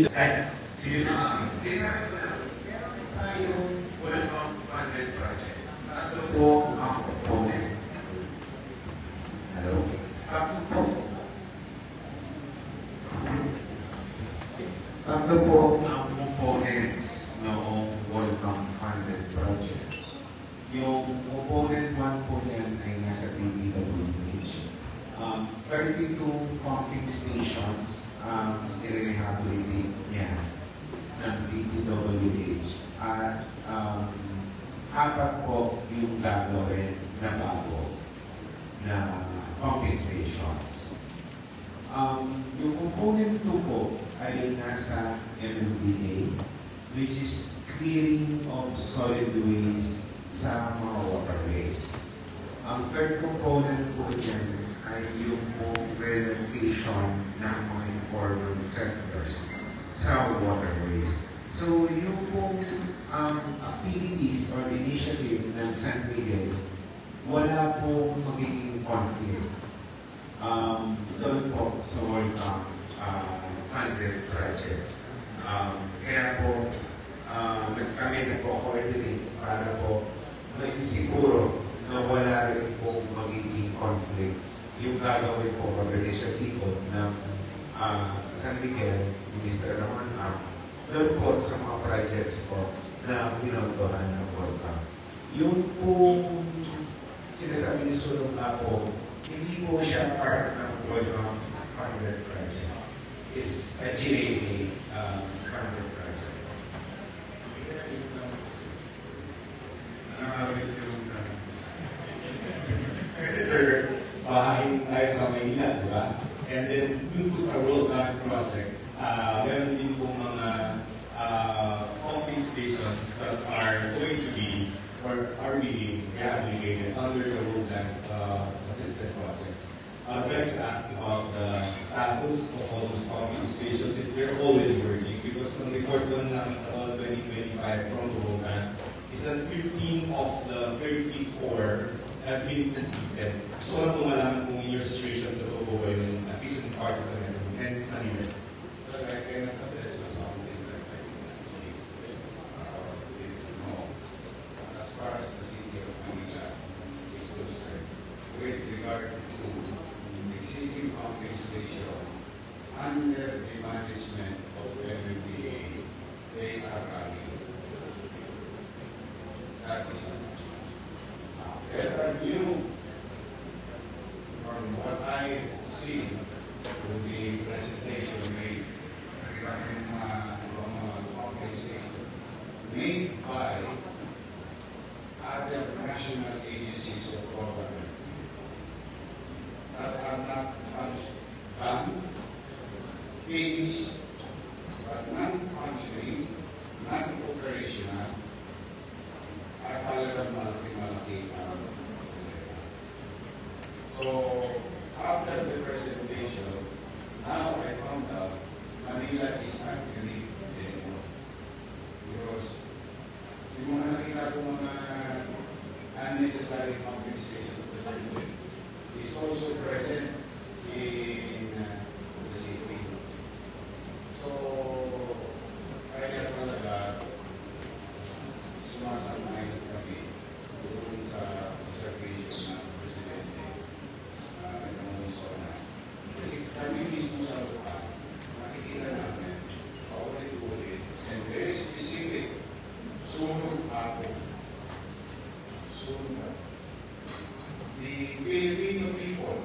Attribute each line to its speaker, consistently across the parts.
Speaker 1: At, sige sa meron tayong walang funded project. Tatlo po ang component. Hello? Tatlo po ang components noong World funded project. Yung component 1 po yan ay nasa DPWH. 32 pumping stations i-rehabilitate niya ng DPWH. At 4 po yung gagawin na bago na pumping stations. Yung component 2 po ay nasa MMDA, which is clearing of solid waste sa mga waterways. Ang third component po dyan ay yung relocation ng mga informal settlers sa waterways. So yung pong activities or initiative ng San Miguel, wala pong magiging conflict doon po sa World funded project. Kaya po, kami nagpo-coordinate para po siguro na wala rin po magiging conflict yung gagawin po pag-initiative ng San Miguel, Minister naman doon po sa mga projects po na pinagdohan ng World Cup. Yung po sinasabi ni Sulong nga po, hindi po siya part ng World Cup funded project. It's a GAA funded project.
Speaker 2: Kasi sir, bahay tayo sa Maynila, di ba? And then, dun po sa World Bank Project, meron din po mga pumping stations that are going to be or are being rehabilitated under the World Bank assisted projects. I'd like to ask about the status of all those pumping stations if they're already working, because ang report naman namin about 2025 from the World Bank is that 15 of the 34 have been completed. So, wala po malaman kung in your situation totoo po ba yung at least in part of the and kanina.
Speaker 3: But I cannot address something that I cannot see. No. As far as the city of Manila is concerned, with regard to existing pumping station under the management of MMDA, they are running. That is there are new, from what I see with the presentation made regarding compensation made by other national agencies of government that are not done, finished, but non-functioning, non-operational, ay talagang malaki-malaki. So, after the presentation, now I found out Manila is not unique anymore. Because yung mga nakita ko mga unnecessary pumping station presently is also present in the city. So, kaya talaga sumasamayin kami doon sa observation ng Presidente ng Luzon. Kasi kami mismo sa lupa, nakikita namin, paulit-ulit, and very specific, sunog ako. Sunog. The Filipino people,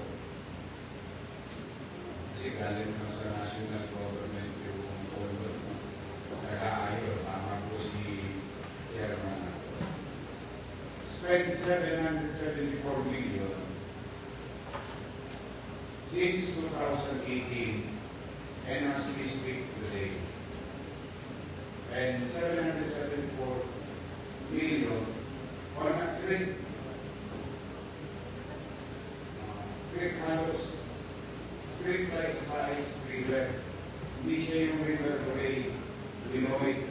Speaker 3: kasi galing na sa national government yung pondo, sa kaayo, tama po si Chairman, spent 774 million since 2018 and as we speak today. And 774 million on a creek halos creek-like size river. Hindi siya yung river the way we know it.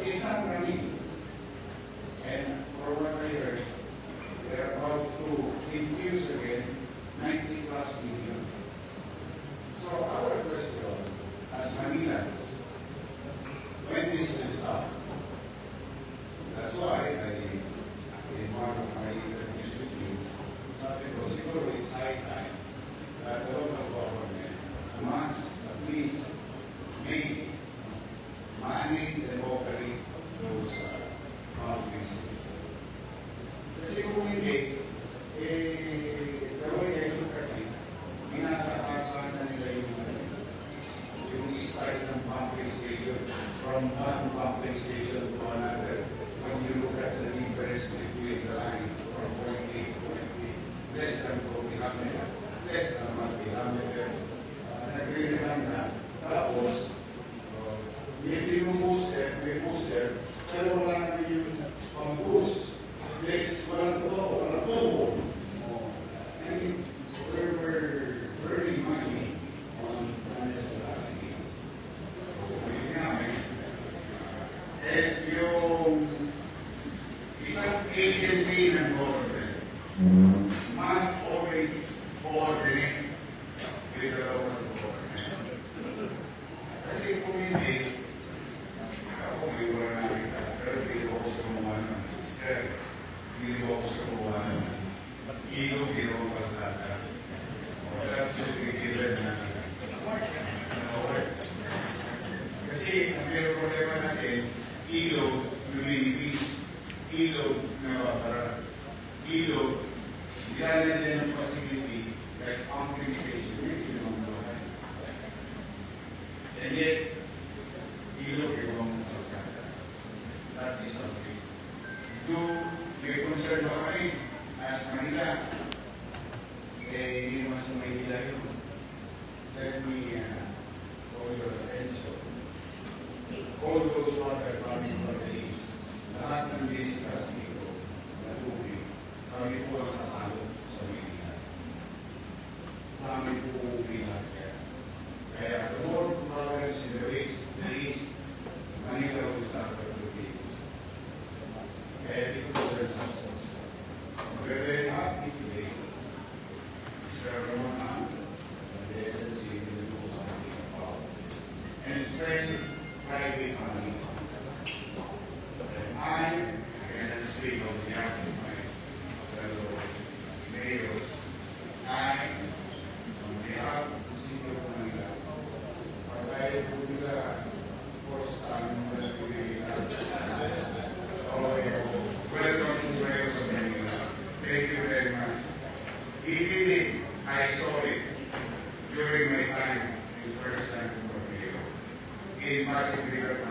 Speaker 3: It's not running. And for what I heard, they're about to infuse again 90 always coordinate with the local government. Kasi kung hindi, ako may wala nakita, pero hindi ko ako sa kumuha naman. Sir, hindi ko ako sa kumuha naman. Ilog, ginawang kalsada. Wala ko siya pigilan na kasi ang may problema natin, ilog, luminipis, ilog, nawawala, ilog, nilalan din ng facility like pumping station, may kinamamahan. And yet, ilog yung kalsada. That is something. May concern ba kami as Manila? Hindi naman sa Manila yun. Let me call your attention. All those water coming from the east, lahat ng discuss dito na tubig, kami po sasalot sa Manila. Sa amin po uuwi natin yan. Kaya the more progress in the east, Manila will suffer to be. Kaya dito po sir sa sponsor. We're very happy today. Mr. Roman, the SNC will do something about this. And spend private money. And I can speak on behalf of my fellow mayors. I, on behalf of the city of Manila, pagkaya po nila, of course, welcome to Mayors of Manila. Thank you very much. Even if I saw it during my time in first time to mayor, in Pasig River